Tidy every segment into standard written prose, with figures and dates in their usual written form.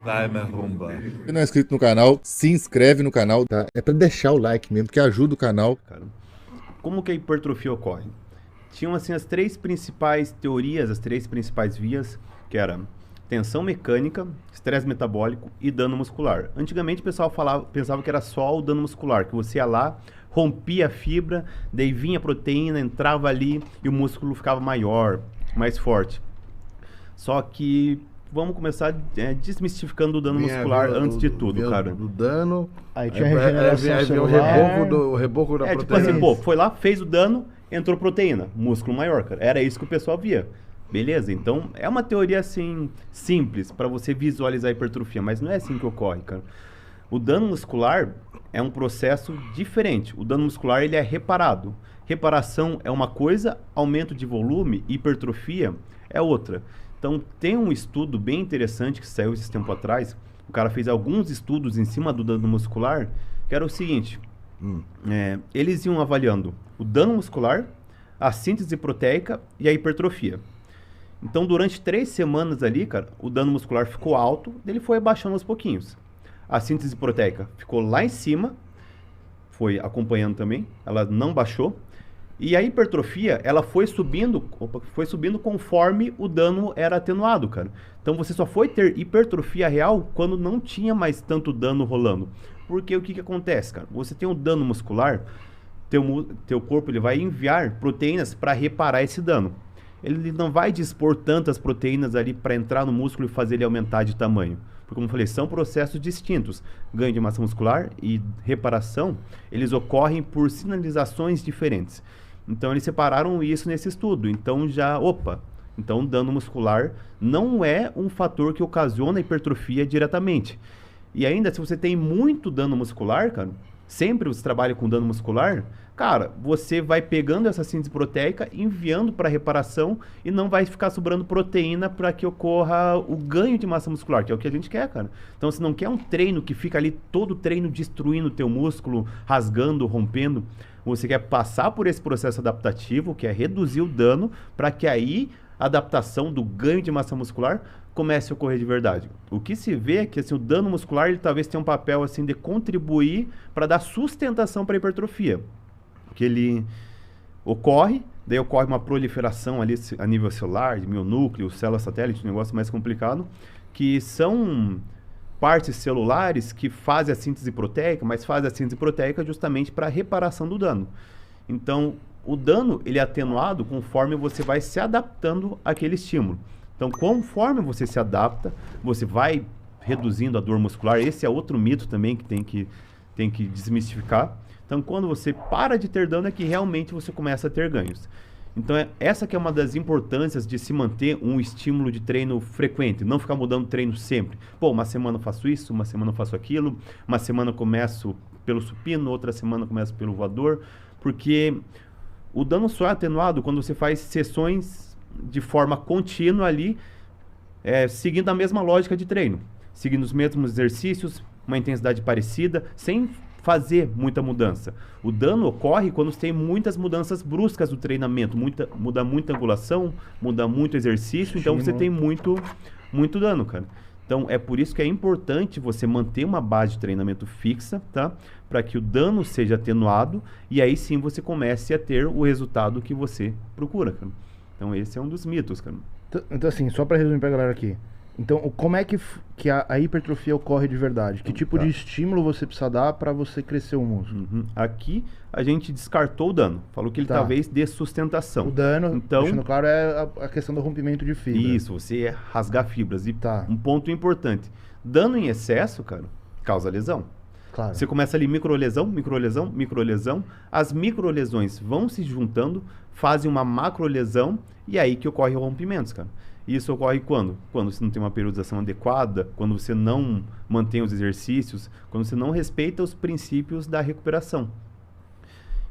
Vai me arrombar. Se não é inscrito no canal, se inscreve no canal, tá? É pra deixar o like mesmo, que ajuda o canal. Cara, como que a hipertrofia ocorre? Tinham assim as três principais teorias, as três principais vias, que era tensão mecânica, estresse metabólico e dano muscular. Antigamente o pessoal pensava que era só o dano muscular, que você ia lá, rompia a fibra, daí vinha a proteína, entrava ali e o músculo ficava maior, mais forte. Só que vamos começar desmistificando o dano muscular antes de tudo, cara. Do dano. Aí tinha regeneração Aí vem o celular. reboco da Tipo proteína. assim, pô, foi lá, fez o dano, entrou proteína, músculo maior, cara. Era isso que o pessoal via. Beleza? Então, é uma teoria, assim, simples para você visualizar a hipertrofia, mas não é assim que ocorre, cara. O dano muscular é um processo diferente. O dano muscular, ele é reparado. Reparação é uma coisa, aumento de volume, hipertrofia é outra. Então, tem um estudo bem interessante que saiu esse tempo atrás. O cara fez alguns estudos em cima do dano muscular, que era o seguinte. Eles iam avaliando o dano muscular, a síntese proteica e a hipertrofia. Então, durante 3 semanas ali, cara, o dano muscular ficou alto, ele foi abaixando aos pouquinhos. A síntese proteica ficou lá em cima, foi acompanhando também, ela não baixou. E a hipertrofia, ela foi subindo conforme o dano era atenuado, cara. Então, você só foi ter hipertrofia real quando não tinha mais tanto dano rolando. Porque o que acontece, cara? Você tem um dano muscular, teu corpo ele vai enviar proteínas para reparar esse dano. Ele não vai dispor tantas proteínas ali para entrar no músculo e fazer ele aumentar de tamanho. Porque, como eu falei, são processos distintos. Ganho de massa muscular e reparação, eles ocorrem por sinalizações diferentes. Então, eles separaram isso nesse estudo. Então, então dano muscular não é um fator que ocasiona a hipertrofia diretamente. E ainda, se você tem muito dano muscular, cara, sempre você trabalha com dano muscular, cara, você vai pegando essa síntese proteica, enviando para reparação e não vai ficar sobrando proteína para que ocorra o ganho de massa muscular, que é o que a gente quer, cara. Então, você não quer um treino que fica ali todo o treino destruindo o teu músculo, rasgando, rompendo. Você quer passar por esse processo adaptativo, que é reduzir o dano, para que aí a adaptação do ganho de massa muscular comece a ocorrer de verdade. O que se vê é que assim, o dano muscular ele talvez tenha um papel assim de contribuir para dar sustentação para a hipertrofia. Que ele ocorre, daí ocorre uma proliferação ali a nível celular, de mionúcleo, célula satélite, um negócio mais complicado, que são partes celulares que fazem a síntese proteica, mas fazem a síntese proteica justamente para a reparação do dano. Então, o dano ele é atenuado conforme você vai se adaptando àquele estímulo. Então, conforme você se adapta, você vai reduzindo a dor muscular. Esse é outro mito também que tem que desmistificar. Então, quando você para de ter dano é que realmente você começa a ter ganhos. Então, essa que é uma das importâncias de se manter um estímulo de treino frequente, não ficar mudando treino sempre. Pô, uma semana eu faço isso, uma semana eu faço aquilo, uma semana eu começo pelo supino, outra semana eu começo pelo voador, porque o dano só é atenuado quando você faz sessões de forma contínua ali, seguindo a mesma lógica de treino, seguindo os mesmos exercícios, uma intensidade parecida, sem fazer muita mudança. O dano ocorre quando você tem muitas mudanças bruscas do treinamento, muda muita angulação, muda muito exercício, então você tem muito dano, cara. Então é por isso que é importante você manter uma base de treinamento fixa, tá? Para que o dano seja atenuado e aí sim você comece a ter o resultado que você procura, cara. Então esse é um dos mitos, cara. Então assim, só pra resumir pra galera aqui. Então, como é que a hipertrofia ocorre de verdade? Que tipo de estímulo você precisa dar para você crescer o músculo? Aqui a gente descartou o dano. Falou que ele talvez dê sustentação. O dano, então, deixando claro, é a questão do rompimento de fibra. Isso, você rasgar fibras. E um ponto importante. Dano em excesso, cara, causa lesão. Claro. Você começa ali microlesão, microlesão, microlesão. As microlesões vão se juntando, fazem uma macrolesão e aí que ocorre rompimentos, cara. Isso ocorre quando? Quando você não tem uma periodização adequada, quando você não mantém os exercícios, quando você não respeita os princípios da recuperação.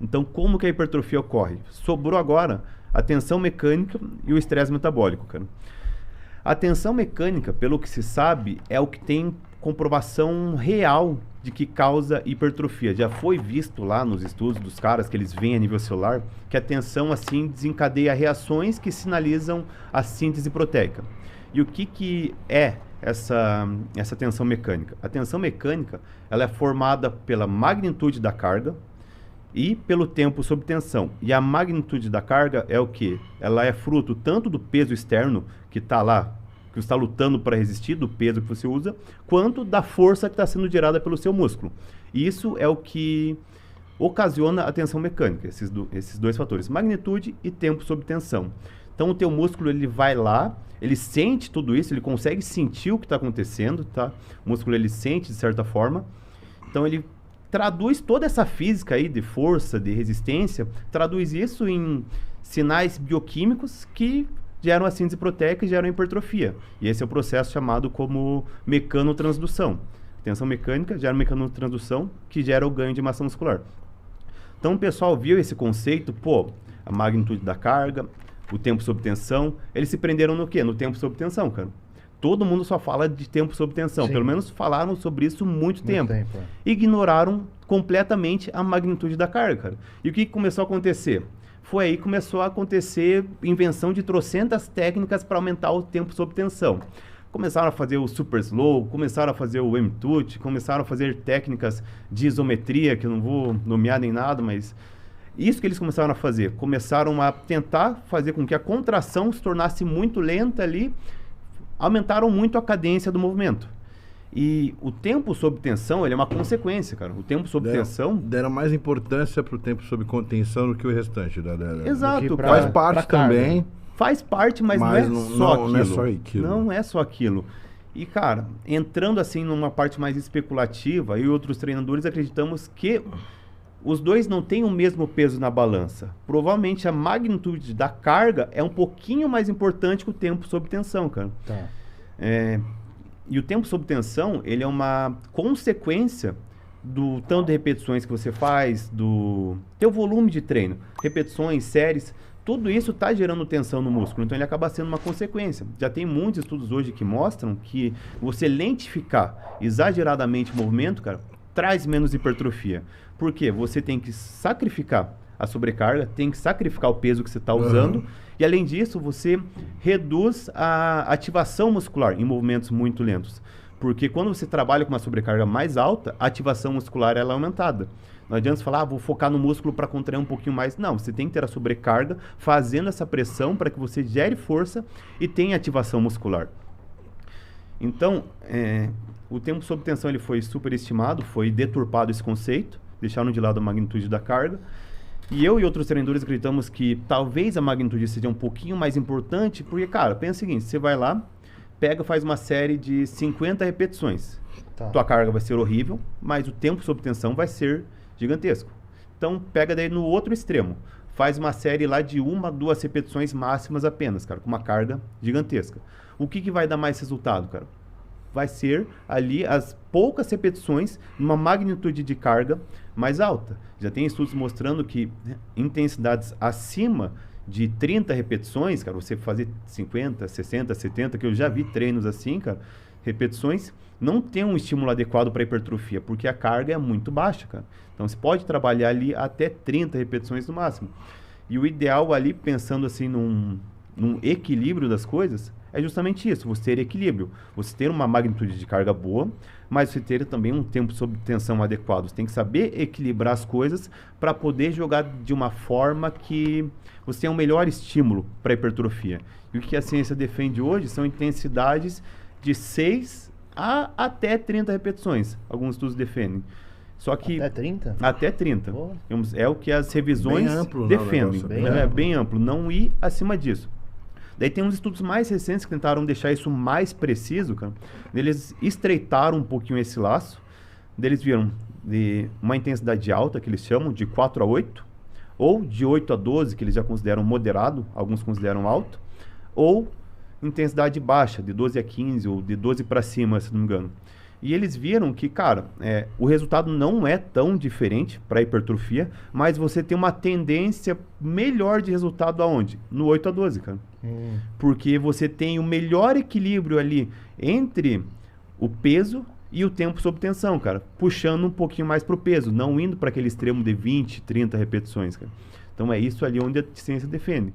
Então, como que a hipertrofia ocorre? Sobrou agora a tensão mecânica e o estresse metabólico, cara. A tensão mecânica, pelo que se sabe, é o que tem comprovação real de que causa hipertrofia. Já foi visto lá nos estudos dos caras que eles veem a nível celular que a tensão assim desencadeia reações que sinalizam a síntese proteica. E o que é essa tensão mecânica? A tensão mecânica, ela é formada pela magnitude da carga e pelo tempo sob tensão. E a magnitude da carga é o quê? Ela é fruto tanto do peso externo que está lá, que você está lutando para resistir, do peso que você usa, quanto da força que está sendo gerada pelo seu músculo. E isso é o que ocasiona a tensão mecânica, esses dois fatores, magnitude e tempo sob tensão. Então o teu músculo, ele vai lá, ele sente tudo isso, ele consegue sentir o que está acontecendo, tá? O músculo, ele sente de certa forma. Então ele traduz toda essa física aí de força, de resistência, traduz isso em sinais bioquímicos que geram a síntese proteica e geram a hipertrofia. E esse é o processo chamado como mecanotransdução. Tensão mecânica gera mecanotransdução, que gera o ganho de massa muscular. Então o pessoal viu esse conceito, a magnitude da carga, o tempo sob tensão, eles se prenderam no quê? No tempo sob tensão, cara. Todo mundo só fala de tempo sob tensão, pelo menos falaram sobre isso muito tempo. Ignoraram completamente a magnitude da carga, cara. E o que começou a acontecer? Foi aí que começou a acontecer invenção de trocentas técnicas para aumentar o tempo sob tensão. Começaram a fazer o super slow, começaram a fazer o M-Tut, começaram a fazer técnicas de isometria, que eu não vou nomear nem nada, mas isso que eles começaram a fazer. Começaram a tentar fazer com que a contração se tornasse muito lenta ali, aumentaram muito a cadência do movimento. E o tempo sob tensão, ele é uma consequência, cara. O tempo sob tensão... Deram mais importância pro tempo sob contenção do que o restante. Exato, cara. Faz parte também. Faz parte, mas não é só aquilo. Não é só aquilo. Não é só aquilo. E, cara, entrando assim numa parte mais especulativa, eu e outros treinadores acreditamos que os dois não têm o mesmo peso na balança. Provavelmente a magnitude da carga é um pouquinho mais importante que o tempo sob tensão, cara. Tá. E o tempo sob tensão, ele é uma consequência do tanto de repetições que você faz, do teu volume de treino, repetições, séries, tudo isso está gerando tensão no músculo, então ele acaba sendo uma consequência. Já tem muitos estudos hoje que mostram que você lentificar exageradamente o movimento, cara, traz menos hipertrofia. Por quê? Você tem que sacrificar a sobrecarga, tem que sacrificar o peso que você está usando, e além disso, você reduz a ativação muscular em movimentos muito lentos. Porque quando você trabalha com uma sobrecarga mais alta, a ativação muscular ela é aumentada. Não adianta você falar, vou focar no músculo para contrair um pouquinho mais. Não, você tem que ter a sobrecarga fazendo essa pressão para que você gere força e tenha ativação muscular. Então, o tempo sob tensão ele foi superestimado, foi deturpado esse conceito, deixaram de lado a magnitude da carga. E eu e outros treinadores acreditamos que talvez a magnitude seja um pouquinho mais importante, porque, cara, pensa o seguinte, você vai lá, faz uma série de 50 repetições. Tá. Tua carga vai ser horrível, mas o tempo sob tensão vai ser gigantesco. Então, pega daí no outro extremo. Faz uma série lá de 1 a 2 repetições máximas apenas, cara, com uma carga gigantesca. O que vai dar mais resultado, cara? Vai ser ali as poucas repetições numa magnitude de carga mais alta. Já tem estudos mostrando que intensidades acima de 30 repetições, cara, você fazer 50, 60, 70, que eu já vi treinos assim, cara, repetições, não tem um estímulo adequado para hipertrofia, porque a carga é muito baixa, cara. Então, você pode trabalhar ali até 30 repetições no máximo. E o ideal ali, pensando assim num equilíbrio das coisas, é justamente isso, você ter equilíbrio. Você ter uma magnitude de carga boa, mas você ter também um tempo sob tensão adequado. Você tem que saber equilibrar as coisas para poder jogar de uma forma que você tenha um melhor estímulo para hipertrofia. E o que a ciência defende hoje são intensidades de 6 a até 30 repetições. Alguns estudos defendem. Só que até 30? Até 30. Pô. É o que as revisões bem amplo, defendem. Negócio, bem amplo. Não ir acima disso. Daí tem uns estudos mais recentes que tentaram deixar isso mais preciso, cara. Eles estreitaram um pouquinho esse laço. Eles viram de uma intensidade alta, que eles chamam, de 4 a 8, ou de 8 a 12, que eles já consideram moderado, alguns consideram alto, ou intensidade baixa, de 12 a 15, ou de 12 para cima, se não me engano. E eles viram que, cara, o resultado não é tão diferente para hipertrofia, mas você tem uma tendência melhor de resultado aonde? No 8 a 12, cara. Porque você tem o melhor equilíbrio ali entre o peso e o tempo sob tensão, cara. Puxando um pouquinho mais pro peso, não indo para aquele extremo de 20, 30 repetições, cara. Então é isso ali onde a ciência defende.